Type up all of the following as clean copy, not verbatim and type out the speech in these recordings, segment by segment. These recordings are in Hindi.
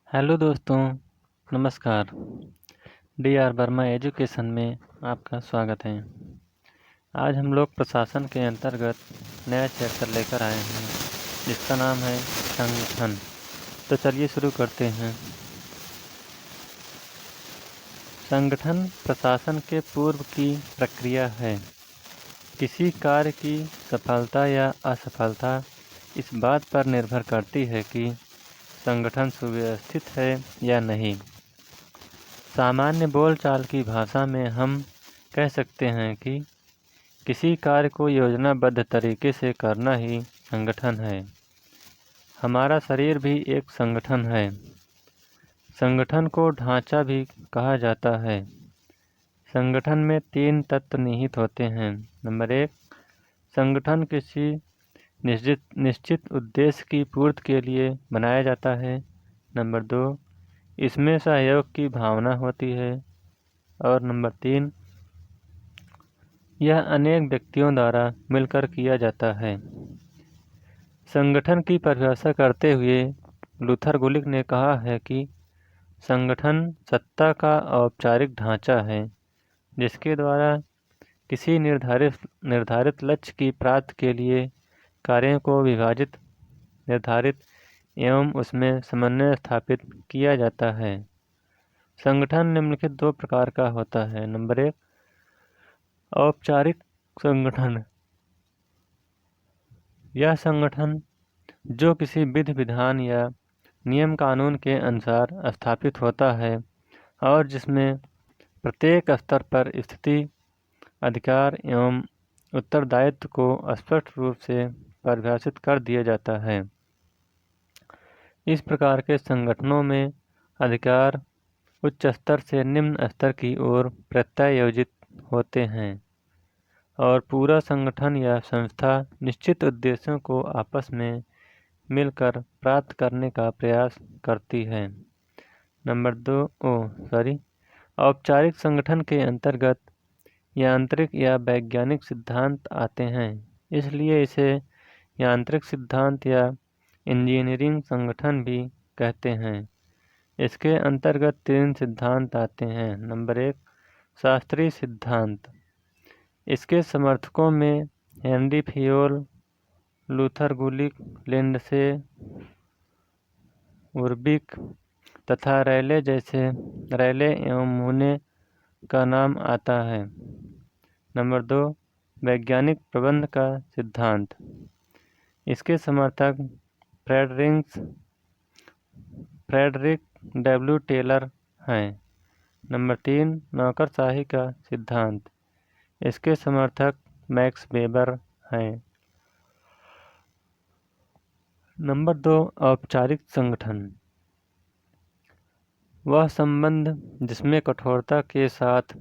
हेलो दोस्तों, नमस्कार। डी आर वर्मा एजुकेशन में आपका स्वागत है। आज हम लोग प्रशासन के अंतर्गत नया चैप्टर लेकर आए हैं जिसका नाम है संगठन। तो चलिए शुरू करते हैं। संगठन प्रशासन के पूर्व की प्रक्रिया है। किसी कार्य की सफलता या असफलता इस बात पर निर्भर करती है कि संगठन सुव्यवस्थित है या नहीं। सामान्य बोलचाल की भाषा में हम कह सकते हैं कि किसी कार्य को योजनाबद्ध तरीके से करना ही संगठन है। हमारा शरीर भी एक संगठन है। संगठन को ढांचा भी कहा जाता है। संगठन में 3 तत्व निहित होते हैं। नंबर 1, संगठन किसी निश्चित उद्देश्य की पूर्ति के लिए बनाया जाता है। नंबर 2, इसमें सहयोग की भावना होती है। और नंबर 3, यह अनेक व्यक्तियों द्वारा मिलकर किया जाता है। संगठन की परिभाषा करते हुए लूथर गुलिक ने कहा है कि संगठन सत्ता का औपचारिक ढांचा है जिसके द्वारा किसी निर्धारित लक्ष्य की प्राप्ति के लिए कार्यों को विभाजित, निर्धारित एवं उसमें समन्वय स्थापित किया जाता है। संगठन निम्नलिखित 2 प्रकार का होता है। नंबर 1, औपचारिक संगठन। यह संगठन जो किसी विधि विधान या नियम कानून के अनुसार स्थापित होता है और जिसमें प्रत्येक स्तर पर स्थिति, अधिकार एवं उत्तरदायित्व को स्पष्ट रूप से परिभाषित कर दिया जाता है। इस प्रकार के संगठनों में अधिकार उच्च स्तर से निम्न स्तर की ओर प्रत्यायोजित होते हैं और पूरा संगठन या संस्था निश्चित उद्देश्यों को आपस में मिलकर प्राप्त करने का प्रयास करती है। नंबर 2, औपचारिक संगठन के अंतर्गत यांत्रिक या वैज्ञानिक सिद्धांत आते हैं, इसलिए इसे यांत्रिक सिद्धांत या इंजीनियरिंग संगठन भी कहते हैं। इसके अंतर्गत 3 सिद्धांत आते हैं। नंबर 1, शास्त्रीय सिद्धांत। इसके समर्थकों में हेनरी फेयोल, लूथर गुलिक, लिंडसे, उर्बिक तथा रैले एवं मूने का नाम आता है। नंबर 2, वैज्ञानिक प्रबंध का सिद्धांत। इसके समर्थक फ्रेडरिक डब्ल्यू टेलर हैं। नंबर 3, नौकरशाही का सिद्धांत। इसके समर्थक मैक्स वेबर हैं। नंबर 2, औपचारिक संगठन। वह संबंध जिसमें कठोरता के साथ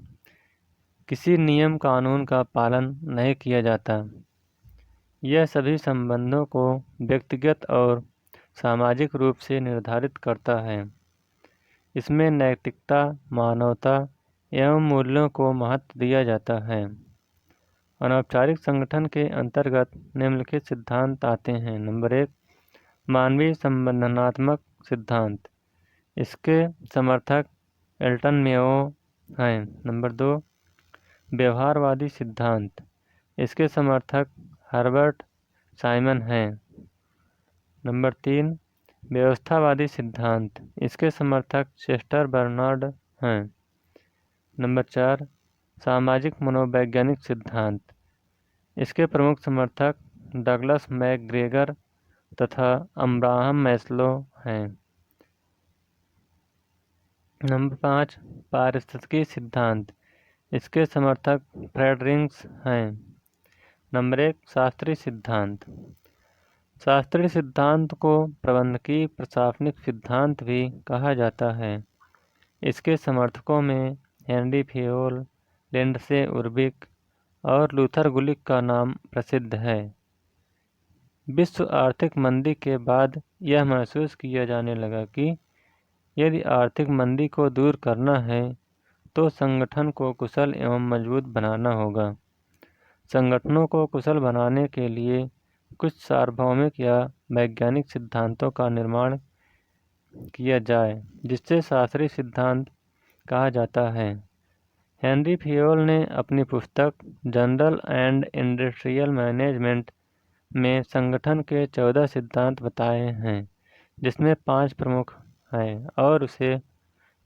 किसी नियम कानून का पालन नहीं किया जाता। यह सभी संबंधों को व्यक्तिगत और सामाजिक रूप से निर्धारित करता है। इसमें नैतिकता, मानवता एवं मूल्यों को महत्व दिया जाता है। अनौपचारिक संगठन के अंतर्गत निम्नलिखित सिद्धांत आते हैं। नंबर 1, मानवीय संबंधनात्मक सिद्धांत। इसके समर्थक एल्टन मेयो हैं। नंबर 2, व्यवहारवादी सिद्धांत। इसके समर्थक हर्बर्ट साइमन हैं। नंबर 3, व्यवस्थावादी सिद्धांत। इसके समर्थक चेस्टर बर्नार्ड हैं। नंबर 4, सामाजिक मनोवैज्ञानिक सिद्धांत। इसके प्रमुख समर्थक डगलस मैकग्रेगर तथा अब्राहम मैस्लो हैं। नंबर 5, पारिस्थितिकी सिद्धांत। इसके समर्थक फ्रेडरिक्स हैं। नंबर 1, शास्त्रीय सिद्धांत। शास्त्रीय सिद्धांत को प्रबंधकीय प्रशासनिक सिद्धांत भी कहा जाता है। इसके समर्थकों में हेनरी फेयोल, लिंडसे उर्बिक और लूथर गुलिक का नाम प्रसिद्ध है। विश्व आर्थिक मंदी के बाद यह महसूस किया जाने लगा कि यदि आर्थिक मंदी को दूर करना है तो संगठन को कुशल एवं मजबूत बनाना होगा। संगठनों को कुशल बनाने के लिए कुछ सार्वभौमिक या वैज्ञानिक सिद्धांतों का निर्माण किया जाए, जिससे शास्त्रीय सिद्धांत कहा जाता है। हेनरी फियोल ने अपनी पुस्तक जनरल एंड इंडस्ट्रियल मैनेजमेंट में संगठन के 14 सिद्धांत बताए हैं, जिसमें 5 प्रमुख हैं और उसे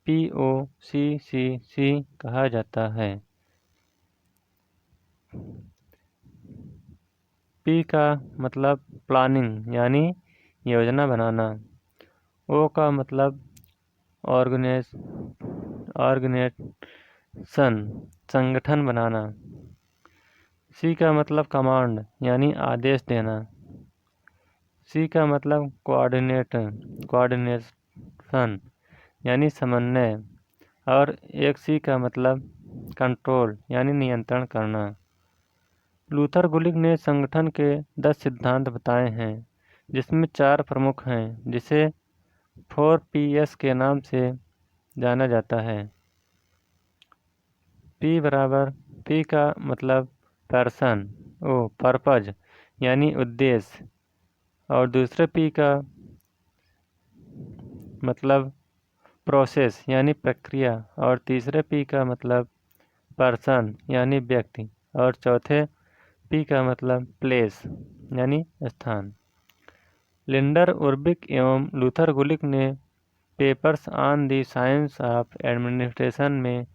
POCCC कहा जाता है। P का मतलब प्लानिंग यानी योजना बनाना। O का मतलब ऑर्गेनाइजेशन संगठन बनाना। C का मतलब कमांड यानी आदेश देना। C का मतलब कोऑर्डिनेशन यानी समन्वय। और एक C का मतलब कंट्रोल यानी नियंत्रण करना। लूथर गुलिक ने संगठन के 10 सिद्धांत बताए हैं, जिसमें 4 प्रमुख हैं, जिसे 4Ps के नाम से जाना जाता है। P का मतलब पर्सन, पर्पज यानी उद्देश्य। और दूसरे P का मतलब प्रोसेस यानी प्रक्रिया। और तीसरे P का मतलब पर्सन यानी व्यक्ति। और चौथे P का मतलब प्लेस यानी स्थान। लिंडर उर्बिक एवं लूथर गुलिक ने papers on the science of administration में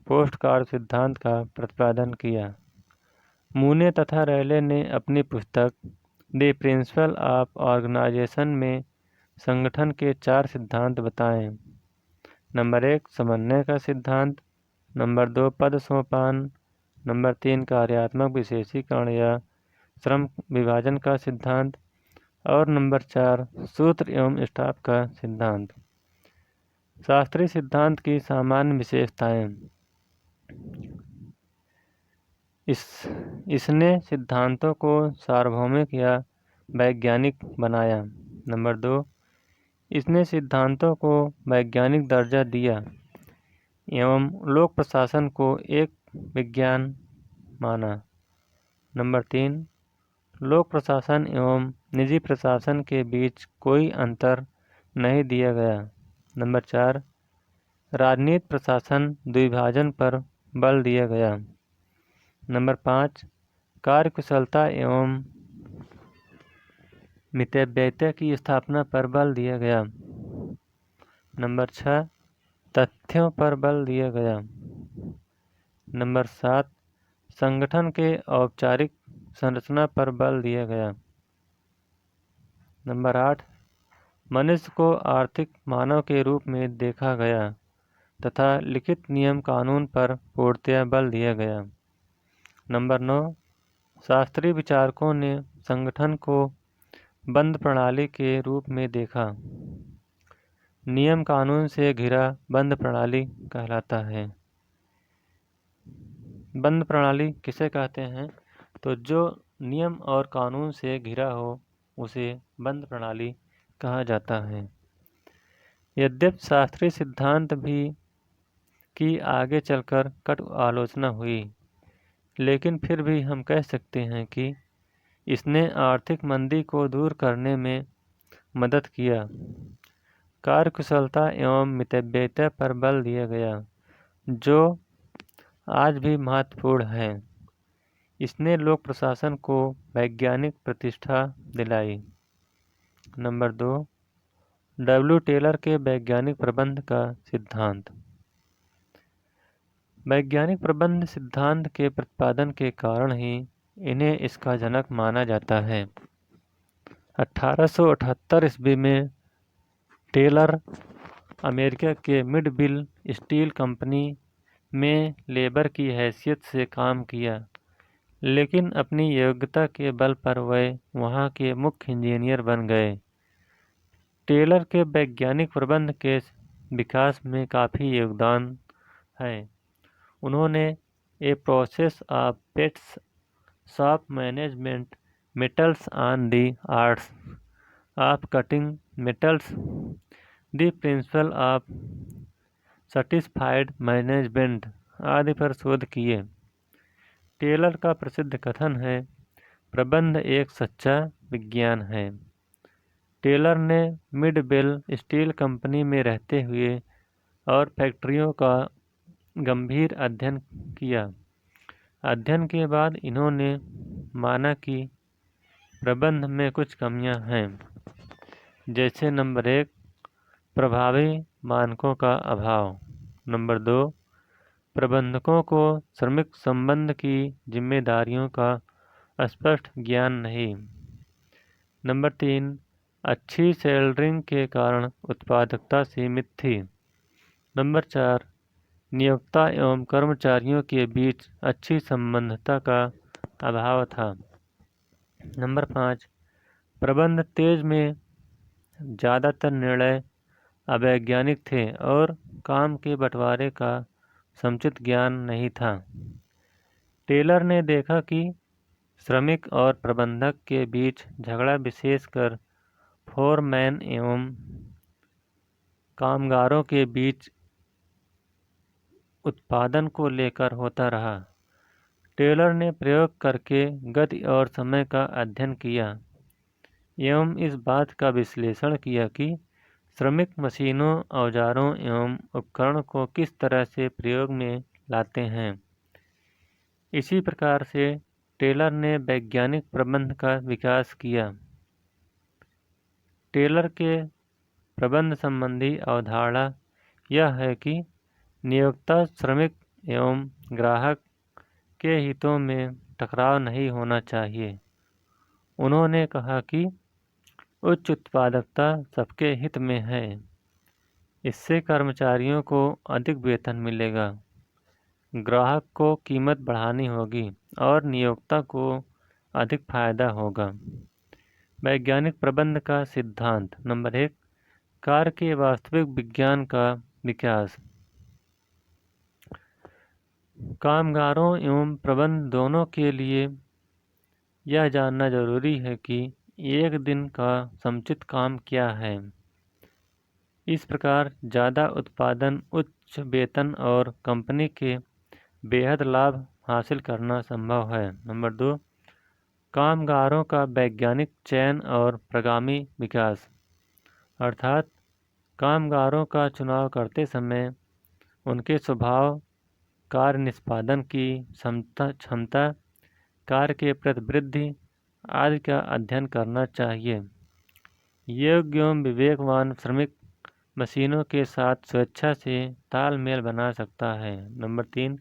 पोस्ट कार्ड सिद्धांत का प्रतिपादन किया। मूने तथा रैले ने अपनी पुस्तक द प्रिंसिपल ऑफ ऑर्गेनाइजेशन में संगठन के 4 सिद्धांत बताए। नंबर 1 समन्वय का सिद्धांत, नंबर 2 पद सोपान, नंबर 3 कार्यात्मक विशेषीकरण या श्रम विभाजन का सिद्धांत और नंबर 4 सूत्र एवं स्टाफ का सिद्धांत। शास्त्रीय सिद्धांत की सामान्य विशेषताएं। इसने सिद्धांतों को सार्वभौमिक या वैज्ञानिक बनाया। नंबर 2 इसने सिद्धांतों को वैज्ञानिक दर्जा दिया एवं लोक प्रशासन को एक विज्ञान माना। नंबर 3 लोक प्रशासन एवं निजी प्रशासन के बीच कोई अंतर नहीं दिया गया। नंबर 4 राजनीति प्रशासन द्विभाजन पर बल दिया गया। नंबर 5 कार्यकुशलता एवं मितव्ययिता की स्थापना पर बल दिया गया। नंबर 6 तथ्यों पर बल दिया गया। नंबर 7 संगठन के औपचारिक संरचना पर बल दिया गया। नंबर 8 मनुष्य को आर्थिक मानव के रूप में देखा गया तथा लिखित नियम कानून पर पूर्णतया बल दिया गया। नंबर 9 शास्त्रीय विचारकों ने संगठन को बंद प्रणाली के रूप में देखा। नियम कानून से घिरा बंद प्रणाली कहलाता है। बंद प्रणाली किसे कहते हैं? तो जो नियम और कानून से घिरा हो उसे बंद प्रणाली कहा जाता है। यद्यपि शास्त्रीय सिद्धांत भी की आगे चलकर कटु आलोचना हुई, लेकिन फिर भी हम कह सकते हैं कि इसने आर्थिक मंदी को दूर करने में मदद किया। कार्यकुशलता एवं मितव्ययिता पर बल दिया गया, जो आज भी महत्वपूर्ण है। इसने लोक प्रशासन को वैज्ञानिक प्रतिष्ठा दिलाई। Number 2 W. टेलर के वैज्ञानिक प्रबंध का सिद्धांत। वैज्ञानिक प्रबंध सिद्धांत के प्रतिपादन के कारण ही इन्हें इसका जनक माना जाता है। 1878 ईस्वी में टेलर अमेरिका के मिडविल स्टील कंपनी में लेबर की हैसियत से काम किया, लेकिन अपनी योग्यता के बल पर वह वहां के मुख्य इंजीनियर बन गए। टेलर के वैज्ञानिक प्रबंध के विकास में काफ़ी योगदान है। उन्होंने a process of pets shop management metals on the arts of cutting metals the principle of satisfied management आदि पर शोध किए। टेलर का प्रसिद्ध कथन है, प्रबंध एक सच्चा विज्ञान है। टेलर ने मिडवेल स्टील कंपनी में रहते हुए और फैक्ट्रियों का गंभीर अध्ययन किया। अध्ययन के बाद इन्होंने माना कि प्रबंध में कुछ कमियां हैं, जैसे नंबर 1, प्रभावी मानकों का अभाव। नंबर 2, प्रबंधकों को श्रमिक संबंध की जिम्मेदारियों का स्पष्ट ज्ञान नहीं। नंबर 3, अच्छी सैलरिंग के कारण उत्पादकता सीमित थी। नंबर 4, नियोक्ता एवं कर्मचारियों के बीच अच्छी संबद्धता का अभाव था। नंबर 5, प्रबंध तेज में ज़्यादातर निर्णय अवैज्ञानिक थे और काम के बंटवारे का समुचित ज्ञान नहीं था। टेलर ने देखा कि श्रमिक और प्रबंधक के बीच झगड़ा विशेषकर फोरमैन एवं कामगारों के बीच उत्पादन को लेकर होता रहा। टेलर ने प्रयोग करके गति और समय का अध्ययन किया एवं इस बात का विश्लेषण किया कि श्रमिक मशीनों, औजारों एवं उपकरण को किस तरह से प्रयोग में लाते हैं। इसी प्रकार से टेलर ने वैज्ञानिक प्रबंध का विकास किया। टेलर के प्रबंध संबंधी अवधारणा यह है कि नियोक्ता, श्रमिक एवं ग्राहक के हितों में टकराव नहीं होना चाहिए। उन्होंने कहा कि उच्च उत्पादकता सबके हित में है। इससे कर्मचारियों को अधिक वेतन मिलेगा, ग्राहक को कीमत बढ़ानी होगी और नियोक्ता को अधिक फायदा होगा। वैज्ञानिक प्रबंध का सिद्धांत। नंबर 1, कार्य के वास्तविक विज्ञान का विकास। कामगारों एवं प्रबंध दोनों के लिए यह जानना जरूरी है कि एक दिन का समुचित काम क्या है। इस प्रकार ज़्यादा उत्पादन, उच्च वेतन और कंपनी के बेहद लाभ हासिल करना संभव है। नंबर 2, कामगारों का वैज्ञानिक चयन और प्रगामी विकास, अर्थात कामगारों का चुनाव करते समय उनके स्वभाव, कार्य निष्पादन की क्षमता, कार्य के प्रति वृद्धि आदि का अध्ययन करना चाहिए। योग्य एवं विवेकवान श्रमिक मशीनों के साथ स्वेच्छा से तालमेल बना सकता है। नंबर 3,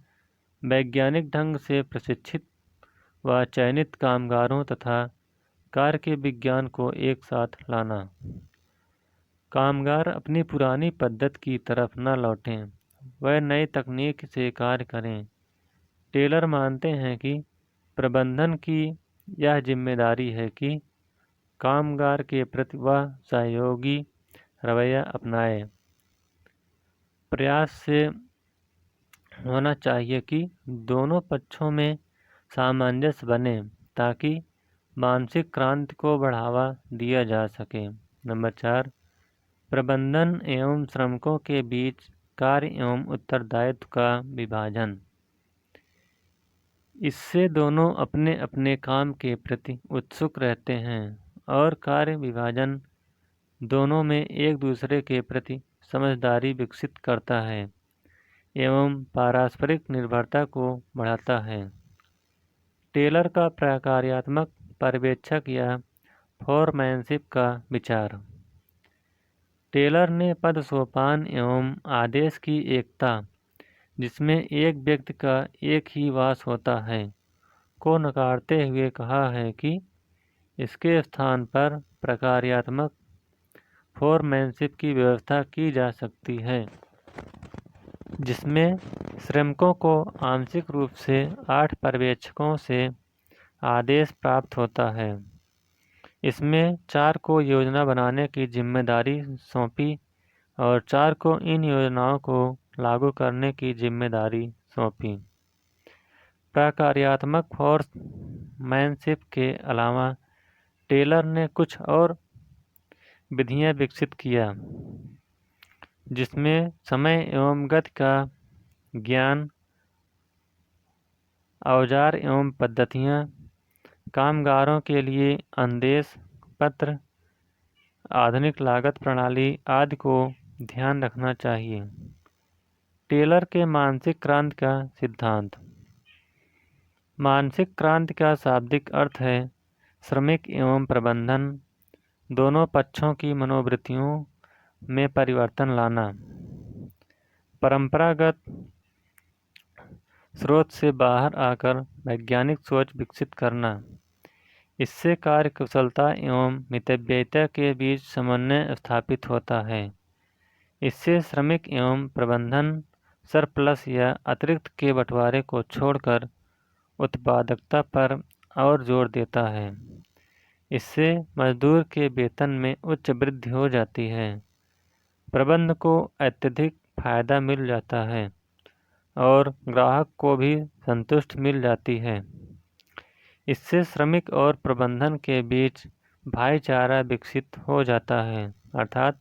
वैज्ञानिक ढंग से प्रशिक्षित व चयनित कामगारों तथा कार्य के विज्ञान को एक साथ लाना। कामगार अपनी पुरानी पद्धति की तरफ न लौटें, वह नई तकनीक से कार्य करें। टेलर मानते हैं कि प्रबंधन की यह जिम्मेदारी है कि कामगार के प्रति वह सहयोगी रवैया अपनाए। प्रयास से होना चाहिए कि दोनों पक्षों में सामंजस्य बने ताकि मानसिक क्रांति को बढ़ावा दिया जा सके। नंबर 4, प्रबंधन एवं श्रमिकों के बीच कार्य एवं उत्तरदायित्व का विभाजन। इससे दोनों अपने अपने काम के प्रति उत्सुक रहते हैं और कार्य विभाजन दोनों में एक दूसरे के प्रति समझदारी विकसित करता है एवं पारस्परिक निर्भरता को बढ़ाता है। टेलर का प्रकार्यात्मक पर्यवेक्षक या फोरमैनशिप का विचार। टेलर ने पद सोपान एवं आदेश की एकता, जिसमें एक व्यक्ति का एक ही वास होता है, को नकारते हुए कहा है कि इसके स्थान पर प्रकार्यात्मक फोरमैनशिप की व्यवस्था की जा सकती है, जिसमें श्रमिकों को आंशिक रूप से 8 पर्यवेक्षकों से आदेश प्राप्त होता है। इसमें 4 को योजना बनाने की जिम्मेदारी सौंपी और 4 को इन योजनाओं को लागू करने की जिम्मेदारी सौंपी। प्रकार्यात्मक फोरमैनशिप के अलावा टेलर ने कुछ और विधियां विकसित किया, जिसमें समय एवं गति का ज्ञान, औजार एवं पद्धतियां, कामगारों के लिए आदेश पत्र, आधुनिक लागत प्रणाली आदि को ध्यान रखना चाहिए। टेलर के मानसिक क्रांति का सिद्धांत। मानसिक क्रांति का शाब्दिक अर्थ है श्रमिक एवं प्रबंधन दोनों पक्षों की मनोवृत्तियों में परिवर्तन लाना। परंपरागत स्रोत से बाहर आकर वैज्ञानिक सोच विकसित करना। इससे कार्य कुशलता एवं मितव्ययिता के बीच समन्वय स्थापित होता है। इससे श्रमिक एवं प्रबंधन सरप्लस या अतिरिक्त के बंटवारे को छोड़कर उत्पादकता पर और जोर देता है। इससे मजदूर के वेतन में उच्च वृद्धि हो जाती है। प्रबंधन को अत्यधिक फायदा मिल जाता है और ग्राहक को भी संतुष्टि मिल जाती है। इससे श्रमिक और प्रबंधन के बीच भाईचारा विकसित हो जाता है, अर्थात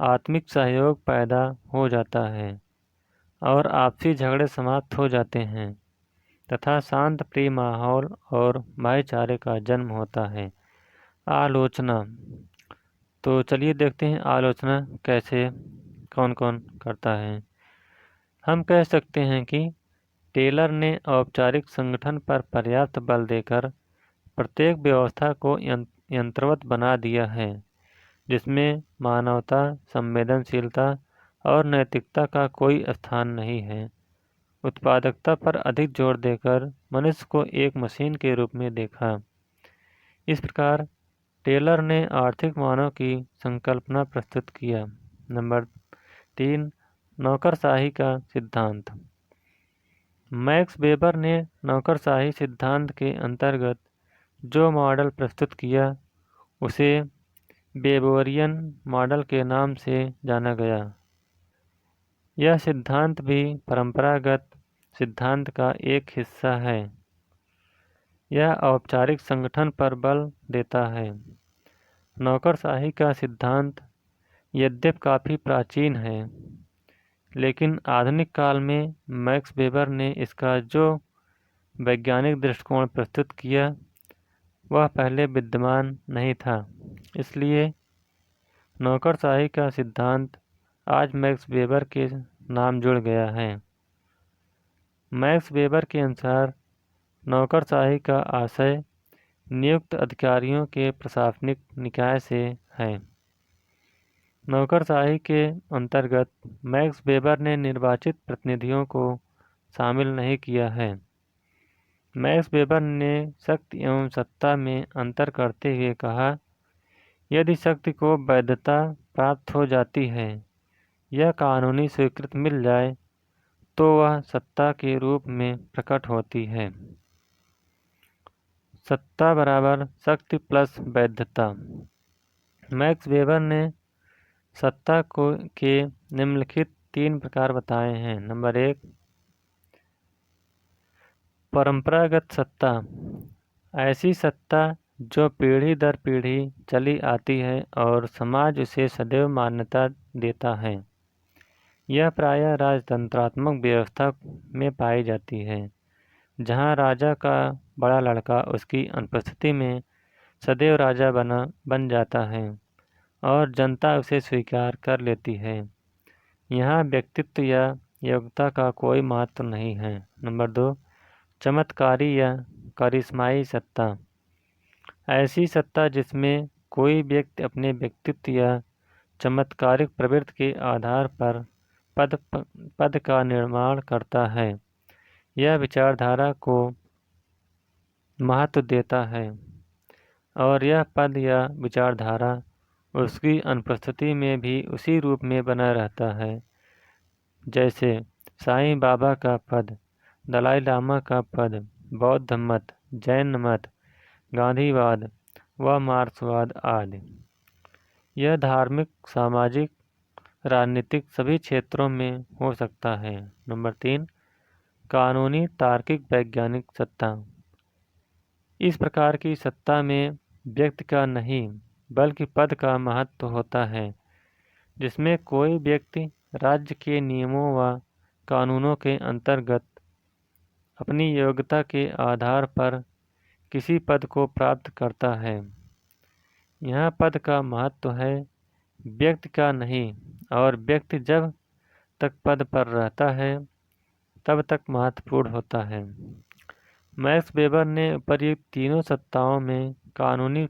आत्मिक सहयोग पैदा हो जाता है और आपसी झगड़े समाप्त हो जाते हैं तथा शांत प्रिय माहौल और भाईचारे का जन्म होता है। आलोचना। तो चलिए देखते हैं आलोचना कैसे कौन कौन करता है। हम कह सकते हैं कि टेलर ने औपचारिक संगठन पर पर्याप्त बल देकर प्रत्येक व्यवस्था को यंत्रवत बना दिया है, जिसमें मानवता, संवेदनशीलता और नैतिकता का कोई स्थान नहीं है। उत्पादकता पर अधिक जोर देकर मनुष्य को एक मशीन के रूप में देखा। इस प्रकार टेलर ने आर्थिक मानव की संकल्पना प्रस्तुत किया। नंबर 3, नौकरशाही का सिद्धांत। मैक्स वेबर ने नौकरशाही सिद्धांत के अंतर्गत जो मॉडल प्रस्तुत किया उसे वेबरियन मॉडल के नाम से जाना गया। यह सिद्धांत भी परंपरागत सिद्धांत का एक हिस्सा है। यह औपचारिक संगठन पर बल देता है। नौकरशाही का सिद्धांत यद्यपि काफ़ी प्राचीन है, लेकिन आधुनिक काल में मैक्स वेबर ने इसका जो वैज्ञानिक दृष्टिकोण प्रस्तुत किया वह पहले विद्यमान नहीं था। इसलिए नौकरशाही का सिद्धांत आज मैक्स वेबर के नाम जुड़ गया है। मैक्स वेबर के अनुसार नौकरशाही का आशय नियुक्त अधिकारियों के प्रशासनिक निकाय से है। नौकरशाही के अंतर्गत मैक्स वेबर ने निर्वाचित प्रतिनिधियों को शामिल नहीं किया है। मैक्स वेबर ने शक्ति एवं सत्ता में अंतर करते हुए कहा, यदि शक्ति को वैधता प्राप्त हो जाती है या कानूनी स्वीकृति मिल जाए तो वह सत्ता के रूप में प्रकट होती है। सत्ता बराबर शक्ति प्लस वैधता। मैक्स वेबर ने सत्ता के निम्नलिखित 3 प्रकार बताए हैं। नंबर 1, परंपरागत सत्ता। ऐसी सत्ता जो पीढ़ी दर पीढ़ी चली आती है और समाज उसे सदैव मान्यता देता है। यह प्रायः राजतंत्रात्मक व्यवस्था में पाई जाती है, जहाँ राजा का बड़ा लड़का उसकी अनुपस्थिति में सदैव राजा बन जाता है और जनता उसे स्वीकार कर लेती है। यहाँ व्यक्तित्व या योग्यता का कोई महत्व नहीं है। नंबर 2, चमत्कारी या करिश्माई सत्ता। ऐसी सत्ता जिसमें कोई व्यक्ति अपने व्यक्तित्व या चमत्कारिक प्रवृत्ति के आधार पर पद का निर्माण करता है। यह विचारधारा को महत्व देता है और यह पद या विचारधारा उसकी अनुपस्थिति में भी उसी रूप में बना रहता है, जैसे साईं बाबा का पद, दलाई लामा का पद, बौद्ध मत, जैन मत, गांधीवाद व मार्क्सवाद आदि। यह धार्मिक, सामाजिक, राजनीतिक सभी क्षेत्रों में हो सकता है। नंबर 3, कानूनी तार्किक वैज्ञानिक सत्ता। इस प्रकार की सत्ता में व्यक्ति का नहीं बल्कि पद का महत्व होता है, जिसमें कोई व्यक्ति राज्य के नियमों व कानूनों के अंतर्गत अपनी योग्यता के आधार पर किसी पद को प्राप्त करता है। यहाँ पद का महत्व है व्यक्ति का नहीं, और व्यक्ति जब तक पद पर रहता है तब तक महत्वपूर्ण होता है। मैक्स वेबर ने उपर्युक्त तीनों सत्ताओं में कानूनी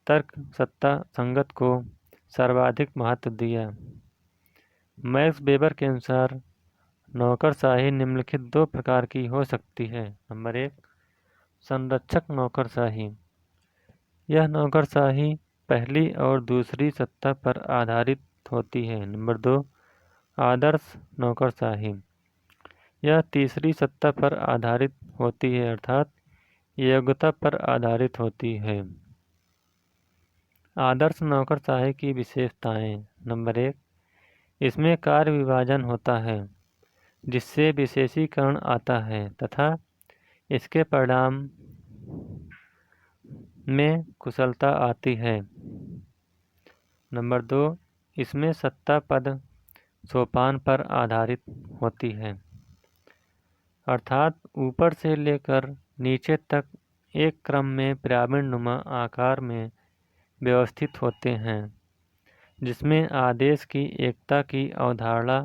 तर्क सत्ता संगत को सर्वाधिक महत्व दिया। मैक्स वेबर के अनुसार नौकरशाही निम्नलिखित दो प्रकार की हो सकती है। नंबर 1, संरक्षक नौकरशाही। यह नौकरशाही पहली और दूसरी सत्ता पर आधारित होती है। नंबर 2, आदर्श नौकरशाही। यह तीसरी सत्ता पर आधारित होती है, अर्थात योग्यता पर आधारित होती है। आदर्श नौकरशाही की विशेषताएं। नंबर 1, इसमें कार्य विभाजन होता है जिससे विशेषीकरण आता है तथा इसके परिणाम में कुशलता आती है। नंबर 2, इसमें सत्ता पद सोपान पर आधारित होती है, अर्थात ऊपर से लेकर नीचे तक एक क्रम में पिरामिडनुमा आकार में व्यवस्थित होते हैं, जिसमें आदेश की एकता की अवधारणा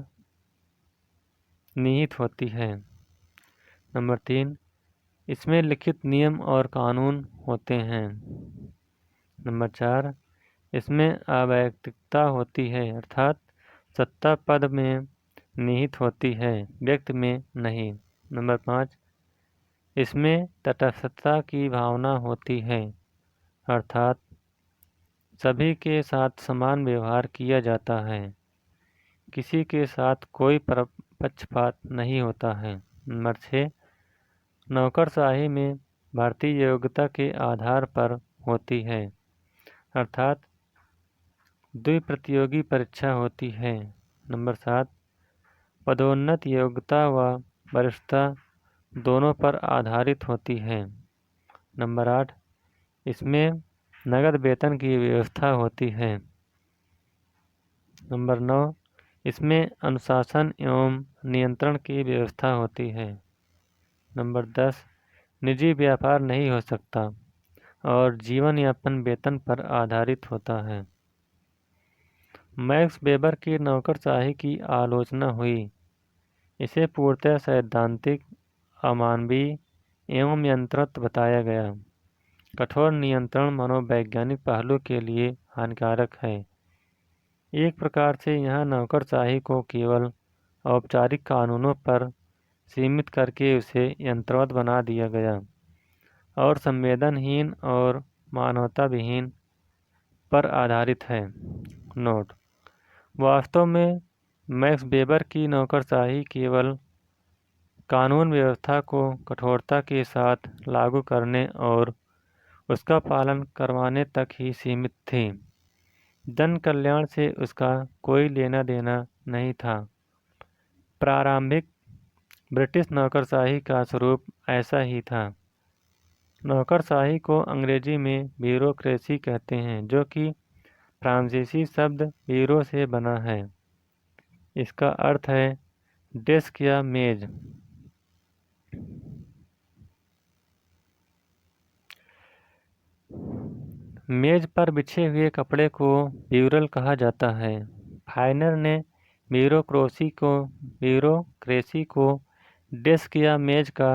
निहित होती है। नंबर 3, इसमें लिखित नियम और कानून होते हैं। नंबर 4, इसमें अवैयक्तिकता होती है, अर्थात सत्ता पद में निहित होती है, व्यक्ति में नहीं। नंबर 5, इसमें तटस्थता की भावना होती है, अर्थात सभी के साथ समान व्यवहार किया जाता है, किसी के साथ कोई पक्षपात नहीं होता है। नंबर 6, नौकरशाही में भर्ती योग्यता के आधार पर होती है, अर्थात द्विप्रतियोगी परीक्षा होती है। नंबर 7, पदोन्नति योग्यता व वरिष्ठता दोनों पर आधारित होती है। नंबर 8, इसमें नगद वेतन की व्यवस्था होती है। नंबर 9, इसमें अनुशासन एवं नियंत्रण की व्यवस्था होती है। नंबर 10, निजी व्यापार नहीं हो सकता और जीवन यापन वेतन पर आधारित होता है। मैक्स वेबर की नौकरशाही की आलोचना हुई। इसे पूर्णतः सैद्धांतिक, अमानवीय एवं यंत्रवत बताया गया। कठोर नियंत्रण मनोवैज्ञानिक पहलू के लिए हानिकारक है। एक प्रकार से यहाँ नौकरशाही को केवल औपचारिक कानूनों पर सीमित करके उसे यंत्रवत बना दिया गया और संवेदनहीन और मानवता विहीन पर आधारित है। नोट: वास्तव में मैक्स वेबर की नौकरशाही केवल कानून व्यवस्था को कठोरता के साथ लागू करने और उसका पालन करवाने तक ही सीमित थी। जन कल्याण से उसका कोई लेना देना नहीं था। प्रारंभिक ब्रिटिश नौकरशाही का स्वरूप ऐसा ही था। नौकरशाही को अंग्रेजी में ब्यूरोक्रेसी कहते हैं, जो कि फ्रांसीसी शब्द ब्यूरो से बना है। इसका अर्थ है डेस्क या मेज। मेज पर बिछे हुए कपड़े को ब्यूरल कहा जाता है। फाइनर ने ब्यूरोक्रेसी को डेस्क या मेज का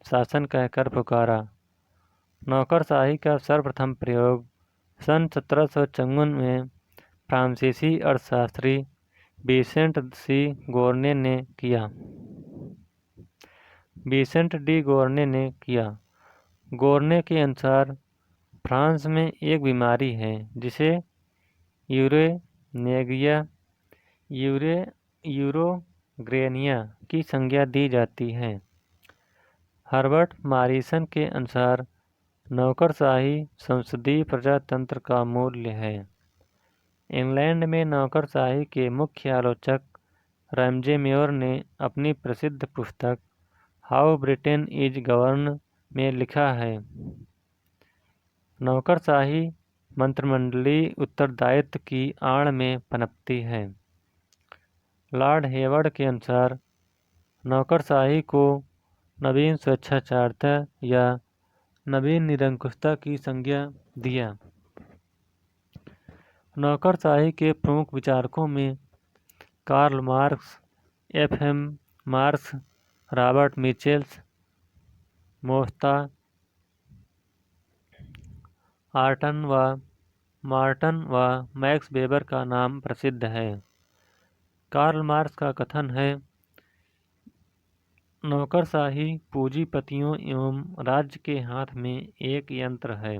शासन कहकर पुकारा। नौकरशाही का सर्वप्रथम प्रयोग सन 1754 में फ्रांसीसी अर्थशास्त्री विसेंट डी गोर्ने ने किया। गोर्ने के अनुसार फ्रांस में एक बीमारी है जिसे यूरोग्रेनिया की संज्ञा दी जाती है। हर्बर्ट मॉरिसन के अनुसार नौकरशाही संसदीय प्रजातंत्र का मूल्य है। इंग्लैंड में नौकरशाही के मुख्य आलोचक रैमजे मेयर ने अपनी प्रसिद्ध पुस्तक हाउ ब्रिटेन इज गवर्न में लिखा है, नौकरशाही मंत्रिमंडलीय उत्तरदायित्व की आड़ में पनपती है। लॉर्ड हेवर्ड के अनुसार नौकरशाही को नवीन स्वेच्छाचारिता या नवीन निरंकुशता की संज्ञा दिया। नौकरशाही के प्रमुख विचारकों में Karl Marx, F M. Marx, Robert Michels, Mosca Merton व मैक्स वेबर का नाम प्रसिद्ध है। कार्ल मार्क्स का कथन है, नौकरशाही पूंजीपतियों एवं राज्य के हाथ में एक यंत्र है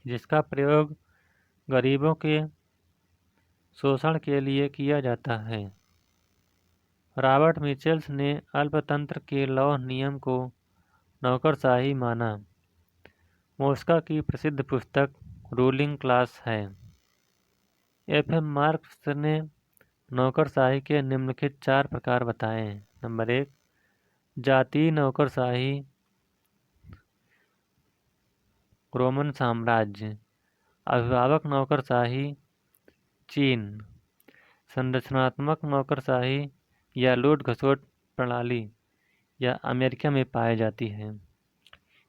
जिसका प्रयोग गरीबों के शोषण के लिए किया जाता है। रॉबर्ट मिचेल्स ने अल्पतंत्र के लौह नियम को नौकरशाही माना। मोस्का की प्रसिद्ध पुस्तक रूलिंग क्लास है। एफ.एम. मार्क्स ने नौकरशाही के निम्नलिखित 4 प्रकार बताए। नंबर 1, जातीय नौकरशाही, रोमन साम्राज्य। अभिभावक नौकरशाही, चीन। संरचनात्मक नौकरशाही या लूट घसोट प्रणाली या अमेरिका में पाई जाती है।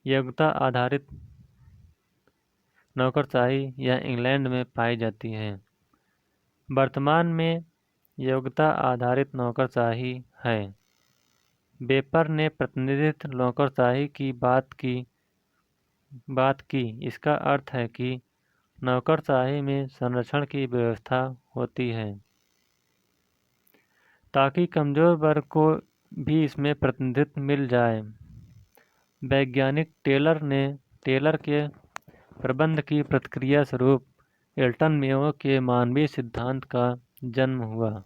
योग्यता आधारित नौकरशाही या इंग्लैंड में पाई जाती है। वर्तमान में योग्यता आधारित नौकरशाही है। वेपर ने प्रतिनिधित्व नौकरशाही की बात की। इसका अर्थ है कि नौकरशाही में संरक्षण की व्यवस्था होती है ताकि कमजोर वर्ग को भी इसमें प्रतिनिधित्व मिल जाए। वैज्ञानिक टेलर के प्रबंध की प्रतिक्रिया स्वरूप एल्टन मेयो के मानवीय सिद्धांत का जन्म हुआ।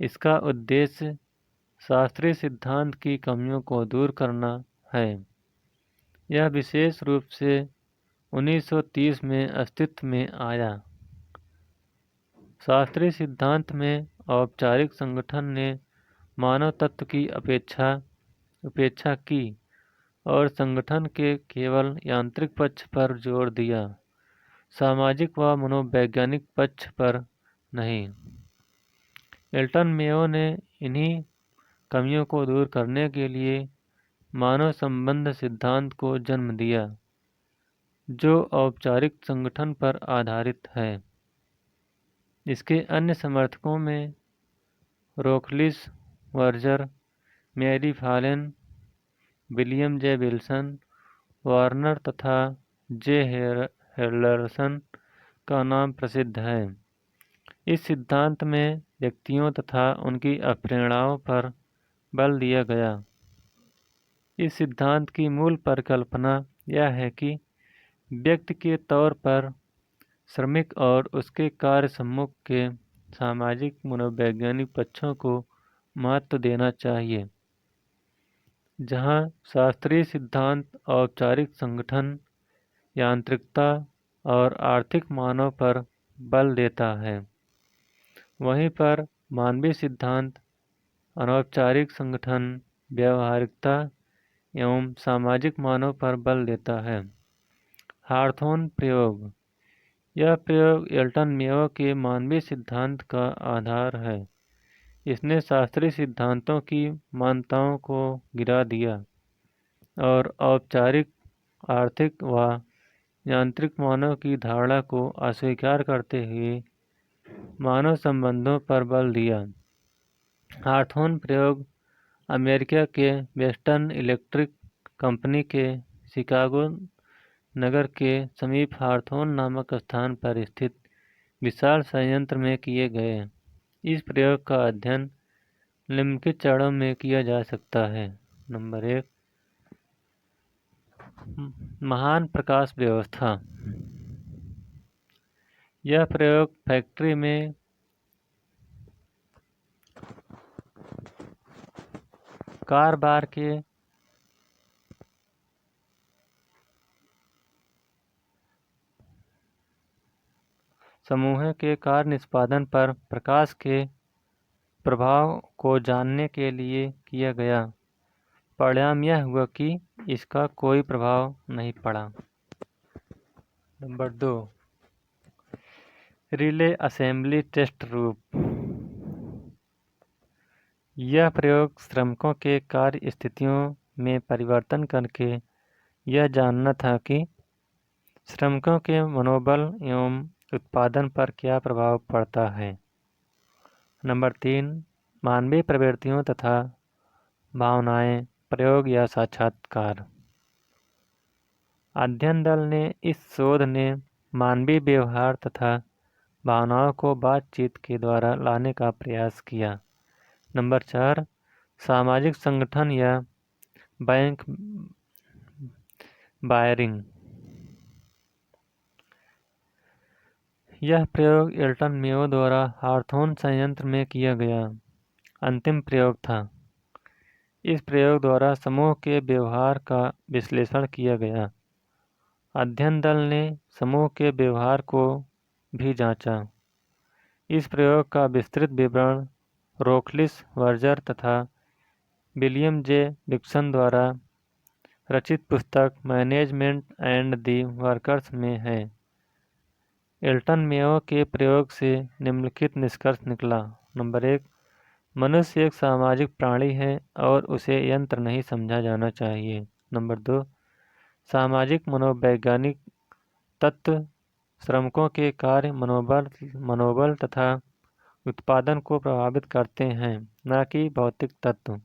इसका उद्देश्य शास्त्रीय सिद्धांत की कमियों को दूर करना है। यह विशेष रूप से 1930 में अस्तित्व में आया। शास्त्रीय सिद्धांत में औपचारिक संगठन ने मानव तत्व की उपेक्षा की और संगठन के केवल यांत्रिक पक्ष पर जोर दिया, सामाजिक व मनोवैज्ञानिक पक्ष पर नहीं। एल्टन मेयो ने इन्हीं कमियों को दूर करने के लिए मानव संबंध सिद्धांत को जन्म दिया, जो औपचारिक संगठन पर आधारित है। इसके अन्य समर्थकों में रोकलिस वर्जर, मैरी फालेन, विलियम जे विल्सन, वार्नर तथा जे हेलरसन का नाम प्रसिद्ध है। इस सिद्धांत में व्यक्तियों तथा उनकी अप्रेरणाओं पर बल दिया गया। इस सिद्धांत की मूल परिकल्पना यह है कि व्यक्ति के तौर पर श्रमिक और उसके कार्य सम्मुख के सामाजिक मनोवैज्ञानिक पक्षों को महत्व देना चाहिए। जहाँ शास्त्रीय सिद्धांत औपचारिक संगठन, यांत्रिकता और आर्थिक मानव पर बल देता है, वहीं पर मानवीय सिद्धांत अनौपचारिक संगठन, व्यावहारिकता एवं सामाजिक मानव पर बल देता है। हार्थोन प्रयोग। यह प्रयोग एल्टन मेयो के मानवीय सिद्धांत का आधार है। इसने शास्त्रीय सिद्धांतों की मान्यताओं को गिरा दिया और औपचारिक, आर्थिक व यांत्रिक मानव की धारणा को अस्वीकार करते हुए मानव संबंधों पर बल दिया। हार्थोन प्रयोग अमेरिका के वेस्टर्न इलेक्ट्रिक कंपनी के शिकागो नगर के समीप हार्थोन नामक स्थान पर स्थित विशाल संयंत्र में किए गए। इस प्रयोग का अध्ययन निम्नलिखित चरणों में किया जा सकता है। नंबर 1, महान प्रकाश व्यवस्था। यह प्रयोग फैक्ट्री में कारबार के समूह के कार्य निष्पादन पर प्रकाश के प्रभाव को जानने के लिए किया गया। परिणाम यह हुआ कि इसका कोई प्रभाव नहीं पड़ा। नंबर 2, रिले असेंबली टेस्ट रूप। यह प्रयोग श्रमिकों के कार्य स्थितियों में परिवर्तन करके यह जानना था कि श्रमिकों के मनोबल एवं उत्पादन पर क्या प्रभाव पड़ता है। नंबर 3, मानवीय प्रवृत्तियों तथा भावनाएं, प्रयोग या साक्षात्कार। अध्ययन दल ने इस शोध ने मानवीय व्यवहार तथा भावनाओं को बातचीत के द्वारा लाने का प्रयास किया। नंबर 4, सामाजिक संगठन या बैंक बायरिंग। यह प्रयोग एल्टन मेयो द्वारा हार्थोन संयंत्र में किया गया अंतिम प्रयोग था। इस प्रयोग द्वारा समूह के व्यवहार का विश्लेषण किया गया। अध्ययन दल ने समूह के व्यवहार को भी जांचा। इस प्रयोग का विस्तृत विवरण रोखलिस, वर्जर तथा विलियम जे डिक्सन द्वारा रचित पुस्तक मैनेजमेंट एंड द वर्कर्स में है। एल्टन मेयो के प्रयोग से निम्नलिखित निष्कर्ष निकला। नंबर 1, मनुष्य एक सामाजिक प्राणी है और उसे यंत्र नहीं समझा जाना चाहिए। नंबर 2, सामाजिक मनोवैज्ञानिक तत्व श्रमिकों के कार्य, मनोबल तथा उत्पादन को प्रभावित करते हैं, न कि भौतिक तत्व।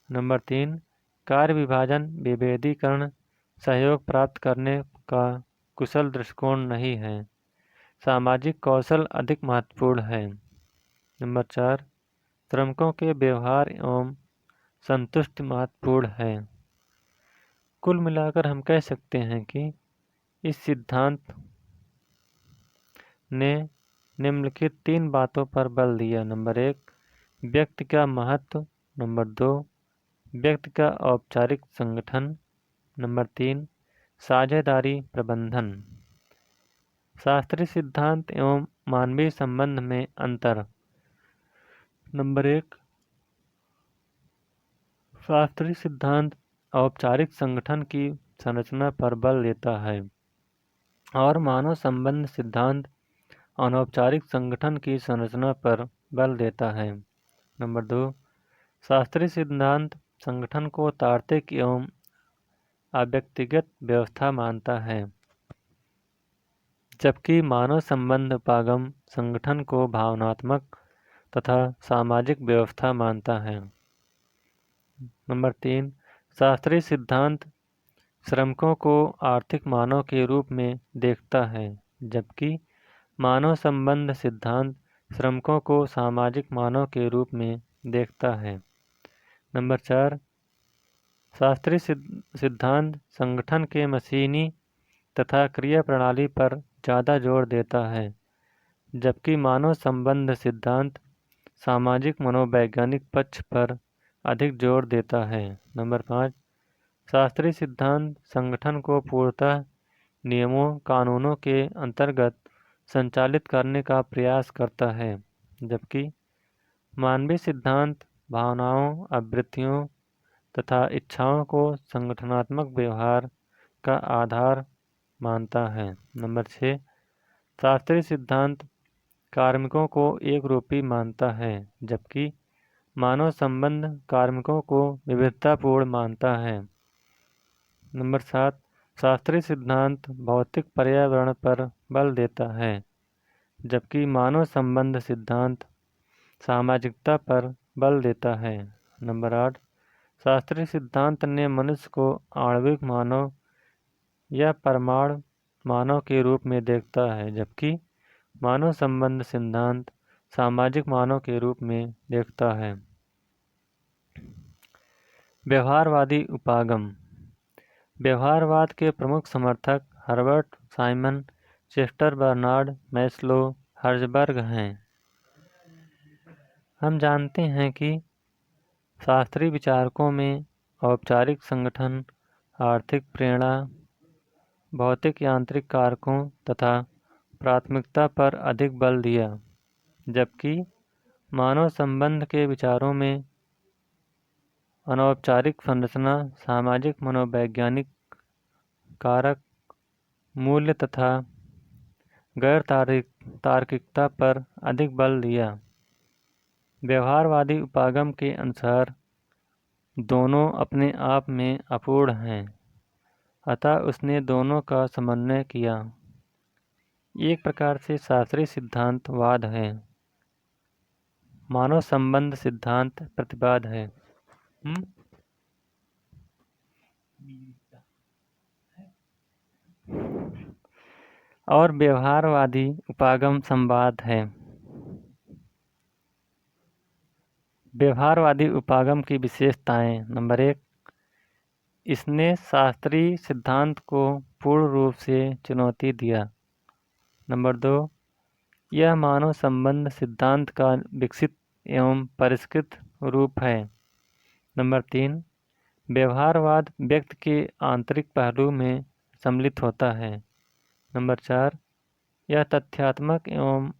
नंबर 3, कार्य विभाजन, विभेदीकरण, सहयोग प्राप्त करने का कुशल दृष्टिकोण नहीं है। सामाजिक कौशल अधिक महत्वपूर्ण है। नंबर 4, श्रमिकों के व्यवहार एवं संतुष्टि महत्वपूर्ण है। कुल मिलाकर हम कह सकते हैं कि इस सिद्धांत ने निम्नलिखित 3 बातों पर बल दिया। नंबर 1, व्यक्ति का महत्व। नंबर 2, व्यक्ति का औपचारिक संगठन। नंबर 3, साझेदारी प्रबंधन। शास्त्रीय सिद्धांत एवं मानवीय संबंध में अंतर। नंबर 1, शास्त्रीय सिद्धांत औपचारिक संगठन की संरचना पर बल देता है और मानव संबंध सिद्धांत अनौपचारिक संगठन की संरचना पर बल देता है। नंबर 2, शास्त्रीय सिद्धांत संगठन को तार्किक एवं अव्यक्तिगत व्यवस्था मानता है, जबकि मानव संबंध उपागम संगठन को भावनात्मक तथा सामाजिक व्यवस्था मानता है। नंबर 3, शास्त्रीय सिद्धांत श्रमिकों को आर्थिक मानव के रूप में देखता है, जबकि मानव संबंध सिद्धांत श्रमिकों को सामाजिक मानव के रूप में देखता है। नंबर 4, शास्त्रीय सिद्धांत संगठन के मशीनी तथा क्रिया प्रणाली पर ज़्यादा जोर देता है, जबकि मानव संबंध सिद्धांत सामाजिक मनोवैज्ञानिक पक्ष पर अधिक जोर देता है। नंबर 5, शास्त्रीय सिद्धांत संगठन को पूर्णतः नियमों कानूनों के अंतर्गत संचालित करने का प्रयास करता है, जबकि मानवीय सिद्धांत भावनाओं, आवृत्तियों तथा इच्छाओं को संगठनात्मक व्यवहार का आधार मानता है। नंबर 6, शास्त्रीय सिद्धांत कार्मिकों को एक रूपी मानता है, जबकि मानव संबंध कार्मिकों को विविधतापूर्ण मानता है। नंबर 7, शास्त्रीय सिद्धांत भौतिक पर्यावरण पर बल देता है, जबकि मानव संबंध सिद्धांत सामाजिकता पर बल देता है। नंबर 8, शास्त्रीय सिद्धांत ने मनुष्य को आणविक मानव या परमाणु मानव के रूप में देखता है, जबकि मानव संबंध सिद्धांत सामाजिक मानव के रूप में देखता है। व्यवहारवादी उपागम। व्यवहारवाद के प्रमुख समर्थक Herbert Simon, Chester Barnard, Maslow, Herzberg हैं। हम जानते हैं कि शास्त्रीय विचारकों में औपचारिक संगठन, आर्थिक प्रेरणा, भौतिक यांत्रिक कारकों तथा प्राथमिकता पर अधिक बल दिया, जबकि मानव संबंध के विचारों में अनौपचारिक संरचना, सामाजिक मनोवैज्ञानिक कारक, मूल्य तथा गैर तार्किकता पर अधिक बल दिया। व्यवहारवादी उपागम के अनुसार दोनों अपने आप में अपूर्ण हैं, अतः उसने दोनों का समन्वय किया। एक प्रकार से शास्त्रीय सिद्धांतवाद है। मानव संबंध सिद्धांत प्रतिवाद है। और व्यवहारवादी उपागम संवाद है। व्यवहारवादी उपागम की विशेषताएं। नंबर 1, इसने शास्त्रीय सिद्धांत को पूर्ण रूप से चुनौती दिया। नंबर 2, यह मानव संबंध सिद्धांत का विकसित एवं परिष्कृत रूप है। नंबर 3, व्यवहारवाद व्यक्ति के आंतरिक पहलू में सम्मिलित होता है। नंबर 4, यह तथ्यात्मक एवं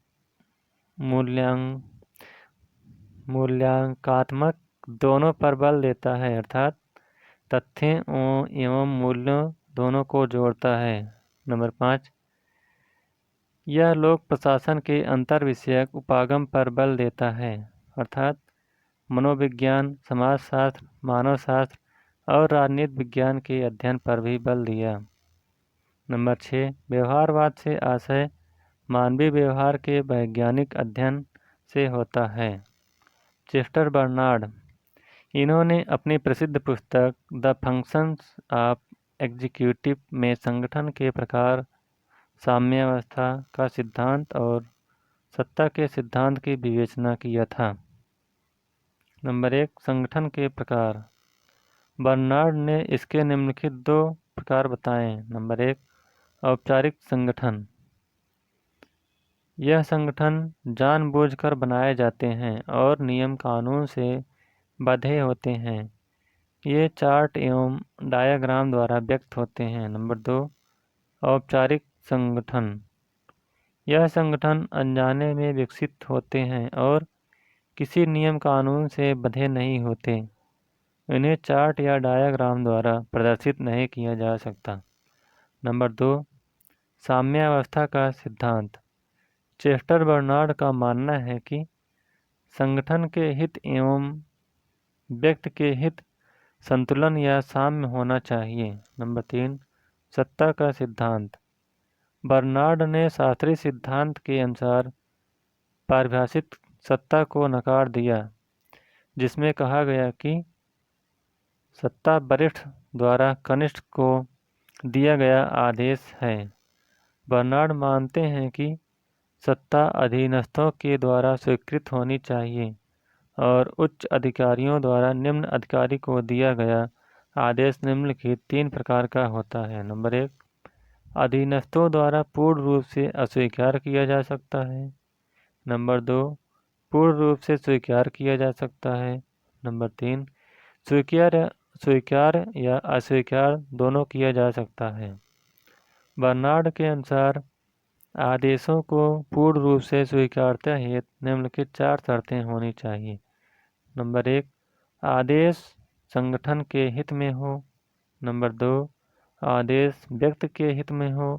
मूल्यांकात्मक दोनों पर बल देता है, अर्थात तथ्यों एवं मूल्यों दोनों को जोड़ता है। नंबर 5, यह लोक प्रशासन के अंतर विषयक उपागम पर बल देता है, अर्थात मनोविज्ञान, समाजशास्त्र, मानवशास्त्र और राजनीति विज्ञान के अध्ययन पर भी बल दिया। नंबर 6, व्यवहारवाद से आशय मानवीय व्यवहार के वैज्ञानिक अध्ययन से होता है। चेस्टर बर्नार्ड, इन्होंने अपनी प्रसिद्ध पुस्तक द फंक्शंस ऑफ एग्जीक्यूटिव में संगठन के प्रकार, साम्यावस्था का सिद्धांत और सत्ता के सिद्धांत की विवेचना किया था। नंबर 1, संगठन के प्रकार। बर्नार्ड ने इसके निम्नलिखित 2 प्रकार बताए। नंबर 1, औपचारिक संगठन। यह संगठन जानबूझकर बनाए जाते हैं और नियम कानून से बंधे होते हैं। ये चार्ट एवं डायग्राम द्वारा व्यक्त होते हैं। नंबर 2, औपचारिक संगठन। यह संगठन अनजाने में विकसित होते हैं और किसी नियम कानून से बंधे नहीं होते। इन्हें चार्ट या डायग्राम द्वारा प्रदर्शित नहीं किया जा सकता। नंबर 2, साम्यावस्था का सिद्धांत। चेस्टर बर्नार्ड का मानना है कि संगठन के हित एवं व्यक्ति के हित संतुलन या साम्य होना चाहिए। नंबर 3, सत्ता का सिद्धांत। बर्नार्ड ने शास्त्रीय सिद्धांत के अनुसार परिभाषित सत्ता को नकार दिया, जिसमें कहा गया कि सत्ता वरिष्ठ द्वारा कनिष्ठ को दिया गया आदेश है। बर्नार्ड मानते हैं कि सत्ता अधीनस्थों के द्वारा स्वीकृत होनी चाहिए और उच्च अधिकारियों द्वारा निम्न अधिकारी को दिया गया आदेश निम्नलिखित 3 प्रकार का होता है। नंबर 1, अधीनस्थों द्वारा पूर्ण रूप से अस्वीकार किया जा सकता है। नंबर 2, पूर्ण रूप से स्वीकार किया जा सकता है। नंबर 3, स्वीकार या अस्वीकार दोनों किया जा सकता है। बर्नार्ड के अनुसार आदेशों को पूर्ण रूप से स्वीकारते हेतु निम्नलिखित 4 शर्तें होनी चाहिए। नंबर 1, आदेश संगठन के हित में हो। नंबर 2, आदेश व्यक्ति के हित में हो।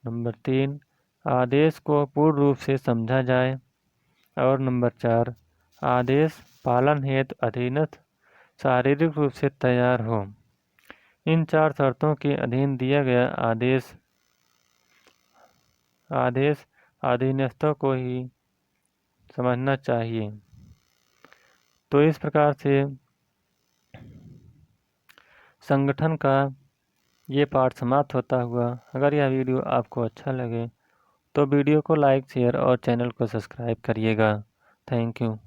नंबर 3, आदेश को पूर्ण रूप से समझा जाए। और नंबर 4, आदेश पालन हेतु अधीनस्थ शारीरिक रूप से तैयार हो। इन 4 शर्तों के अधीन दिया गया आदेश अधीनस्थों को ही समझना चाहिए। तो इस प्रकार से संगठन का ये पाठ समाप्त होता हुआ। अगर यह वीडियो आपको अच्छा लगे तो वीडियो को लाइक, शेयर और चैनल को सब्सक्राइब करिएगा। Thank you.